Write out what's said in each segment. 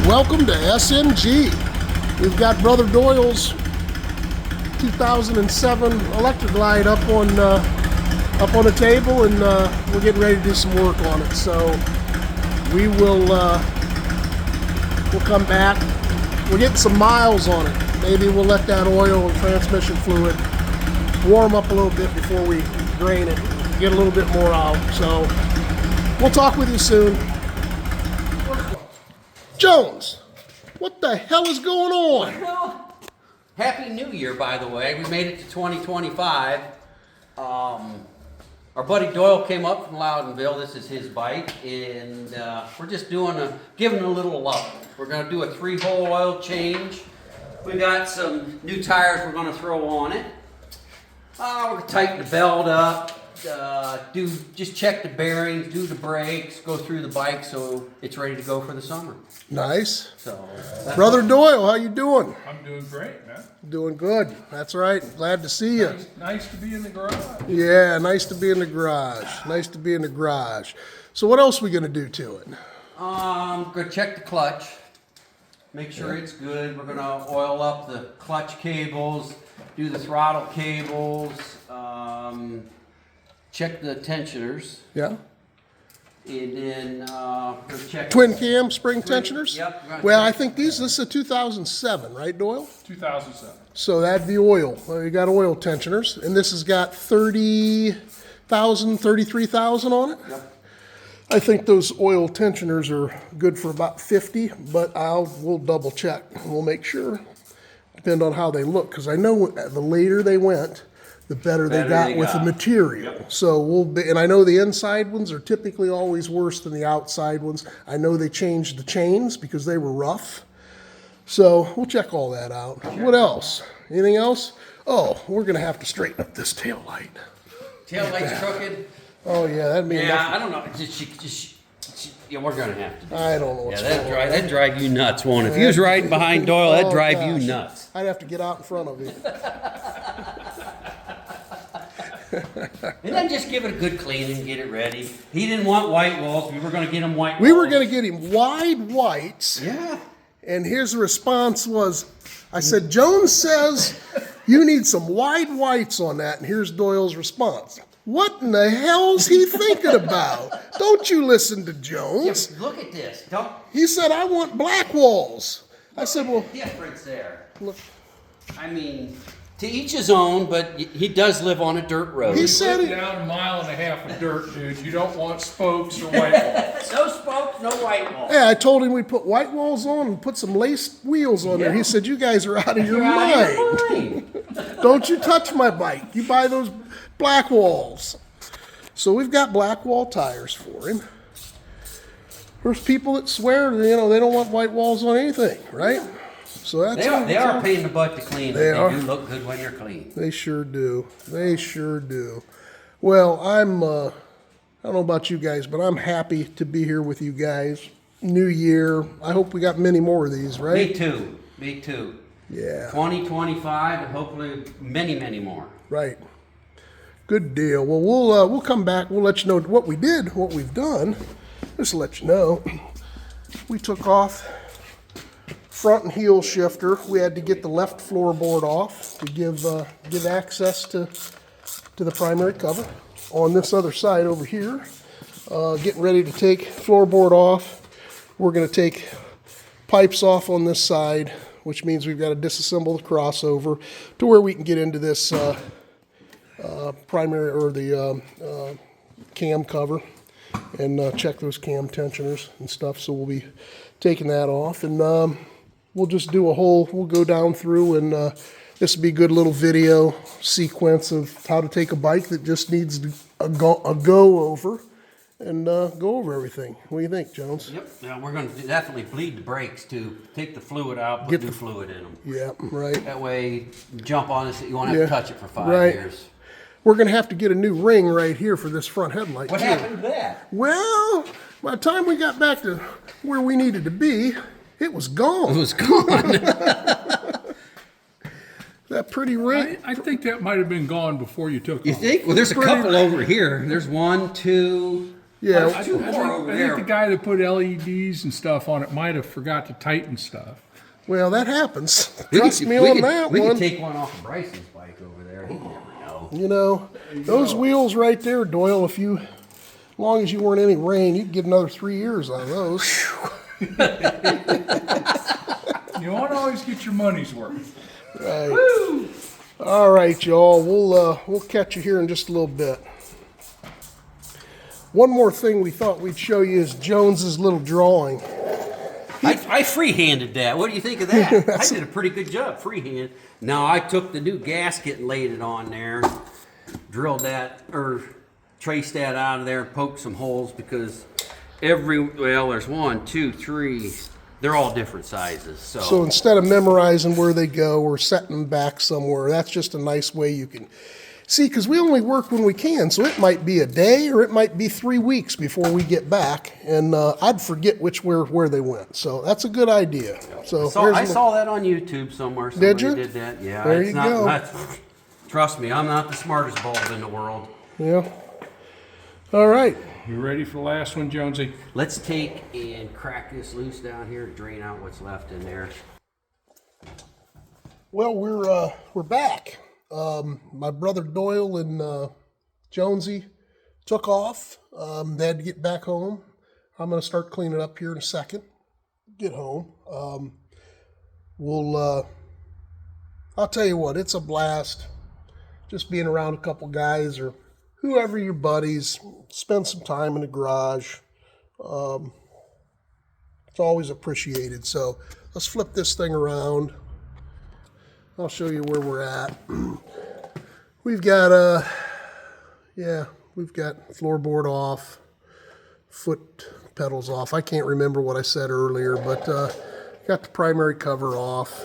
Welcome to SMG. We've got Brother Doyle's 2007 Electra Glide up on the table, and we're getting ready to do some work on it. So we will we'll come back. We're getting some miles on it. Maybe we'll let that oil and transmission fluid warm up a little bit before we drain it, get a little bit more out. So we'll talk with you soon. Jones, what the hell is going on? Well, Happy New Year, by the way. We made it to 2025. Our buddy Doyle came up from Loudonville. This is his bike, and we're just giving a little love. We're going to do a 3-hole oil change. We got some new tires we're going to throw on it. We're going to tighten the belt up. Just check the bearings, do the brakes, go through the bike so it's ready to go for the summer. Nice. So, Brother Doyle, how you doing? I'm doing great, man. Doing good. That's right. Glad to see you. Nice to be in the garage. Yeah, nice to be in the garage. Nice to be in the garage. So what else are we going to do to it? Going to check the clutch. Make sure it's good. We're going to oil up the clutch cables, do the throttle cables, check the tensioners, Yeah. and then we'll check Twin cam spring tensioners? Yep. Well, I think this is a 2007, right, Doyle? 2007. So that'd be oil. You got oil tensioners, and this has got 30,000, 33,000 on it. Yep. I think those oil tensioners are good for about 50, but we'll double check. We'll make sure. Depend on how they look, because I know the later they went, the better they got with the material. Yep. So and I know the inside ones are typically always worse than the outside ones. I know they changed the chains because they were rough. So we'll check all that out. What else? Anything else? Oh, we're gonna have to straighten up this tail light. Tail light's crooked. Oh yeah, that'd be enough. I don't know. Yeah, we're gonna have to. I don't know what's Yeah, going on. that'd drive you nuts, won't it? If you was riding behind Doyle, that'd drive you nuts. I'd have to get out in front of you. And then just give it a good clean and get it ready. He didn't want white walls. We were going to get him white walls. We were going to get him wide whites. Yeah. And his response was, I said, Jones says you need some wide whites on that. And here's Doyle's response. What in the hell's he thinking about? Don't you listen to Jones. Yeah, look at this. He said, I want black walls. I said, well, Difference there. look. I mean, to each his own, but he does live on a dirt road. He said Put down 1.5 miles of dirt, dude. You don't want spokes or white walls. No spokes, no white walls. Yeah, I told him we'd put white walls on and put some laced wheels on there. He said, you guys are out of your mind. Don't you touch my bike. You buy those black walls. So we've got black wall tires for him. There's people that swear, they don't want white walls on anything, right? So that's They are a pain in the butt to clean, but They they are. do look good when they're clean. They sure do. They sure do. Well, I don't know about you guys, but I'm happy to be here with you guys. New year. I hope we got many more of these, right? Me too. Me too. Yeah. 2025 and hopefully many, many more. Right. Good deal. Well, we'll come back. We'll let you know what we did, what we've done. Just to let you know, we took off front and heel shifter. We had to get the left floorboard off to give access to the primary cover. On this other side over here, getting ready to take floorboard off. We're going to take pipes off on this side, which means we've got to disassemble the crossover to where we can get into this primary or the cam cover and check those cam tensioners and stuff. So we'll be taking that off, and we'll just do we'll go down through, and this will be a good little video sequence of how to take a bike that just needs a go over and go over everything. What do you think, Jones? Yep. Now we're going to definitely bleed the brakes too. Take the fluid out, put new fluid in them. Yeah, right. That way, you jump on this, you won't have to touch it for 5 right. years. We're going to have to get a new ring right here for this front headlight, What too. happened to that? Well, by the time we got back to where we needed to be, it was gone. It was gone. That pretty ring. I think that might have been gone before you took You off. think? Well, there's a couple over here. There's 1, 2, Yeah, There's two more over I there. think the guy that put LEDs and stuff on it might have forgot to tighten stuff. well, that happens. We Trust could- me we on could- that We one. could take one off of Bryson's bike over there. He'd never know. You know, those wheels right there, Doyle, as long as you weren't any rain, you'd get another 3 years out of those. You want to always get your money's worth. Right. All right, y'all. We'll catch you here in just a little bit. One more thing we thought we'd show you is Jones's little drawing. I freehanded that. What do you think of that? I did a pretty good job freehand. Now I took the new gasket and laid it on there, drilled that or traced that out of there and poked some holes because there's 1, 2, 3. They're all different sizes. So instead of memorizing where they go or setting them back somewhere, that's just a nice way you can see, because we only work when we can. So it might be a day or it might be 3 weeks before we get back, and I'd forget where they went. So that's a good idea. So I saw that on YouTube somewhere. Did you? Did that? Yeah. There you go. Trust me, I'm not the smartest bulb in the world. Yeah. All right. You ready for the last one, Jonesy? Let's take and crack this loose down here and drain out what's left in there. Well, we're back. My brother Doyle and Jonesy took off. They had to get back home. I'm going to start cleaning up here in a second. Get home. I'll tell you what, it's a blast. Just being around a couple guys or whoever your buddies. Spend some time in the garage. It's always appreciated. So let's flip this thing around. I'll show you where we're at. We've got we've got floorboard off, foot pedals off. I can't remember what I said earlier, but got the primary cover off.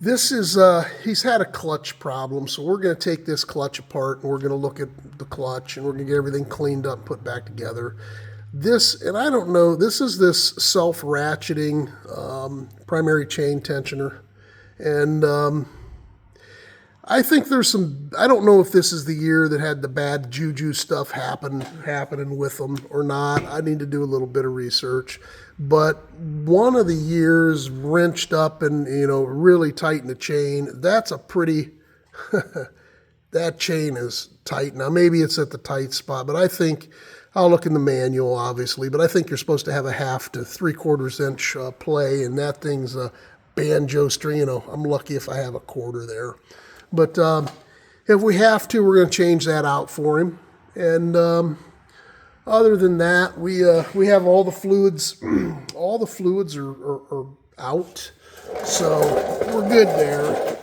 This is, he's had a clutch problem, so we're going to take this clutch apart and we're going to look at the clutch and we're going to get everything cleaned up, put back together. This, and I don't know, this is this self-ratcheting primary chain tensioner. And I think there's some, I don't know if this is the year that had the bad juju stuff happening with them or not. I need to do a little bit of research. But one of the years wrenched up and, really tightened the chain. That's a pretty, that chain is tight. Now, maybe it's at the tight spot, but I think, I'll look in the manual, obviously, but I think you're supposed to have a 1/2 to 3/4 inch play, and that thing's a banjo string. I'm lucky if I have a 1/4 there. But if we have to, we're going to change that out for him. And other than that, we have all the fluids. All the fluids are out, so we're good there.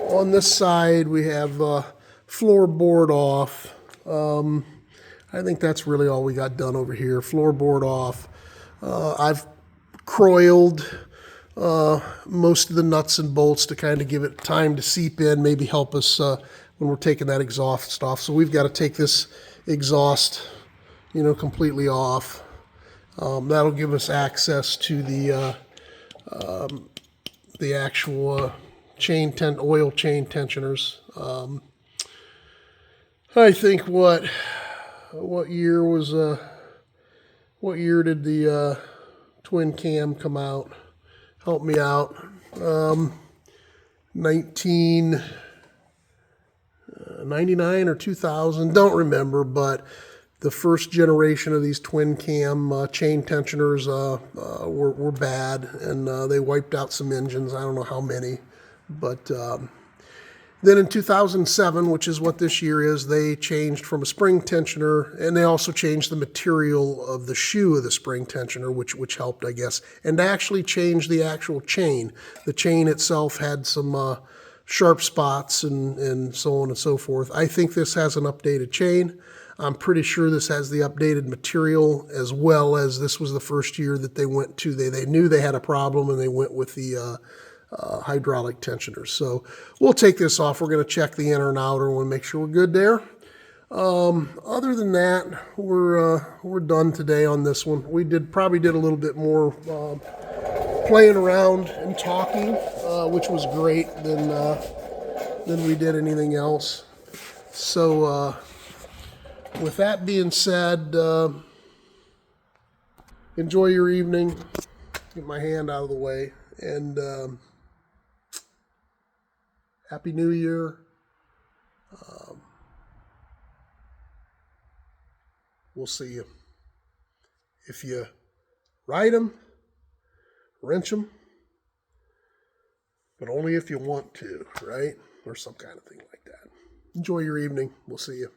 On this side, we have floorboard off. I think that's really all we got done over here. Floorboard off. I've croiled most of the nuts and bolts to kind of give it time to seep in, maybe help us when we're taking that exhaust off. So we've got to take this exhaust, completely off. That'll give us access to the actual oil chain tensioners. I think what year did the twin cam come out? Help me out. 1999 or 2000, don't remember, but the first generation of these twin cam chain tensioners were bad, and they wiped out some engines. I don't know how many, but then in 2007, which is what this year is, they changed from a spring tensioner, and they also changed the material of the shoe of the spring tensioner, which helped, I guess, and actually changed the actual chain. The chain itself had some sharp spots and so on and so forth. I think this has an updated chain. I'm pretty sure this has the updated material, as well as this was the first year that they went to, they knew they had a problem and they went with the hydraulic tensioners. So we'll take this off. We're going to check the inner and outer and make sure we're good there. Other than that, we're done today on this one. We probably did a little bit more playing around and talking, which was great than we did anything else. So, with that being said, enjoy your evening. Get my hand out of the way. And Happy New Year. We'll see you. If you ride them, wrench them, but only if you want to, right? Or some kind of thing like that. Enjoy your evening. We'll see you.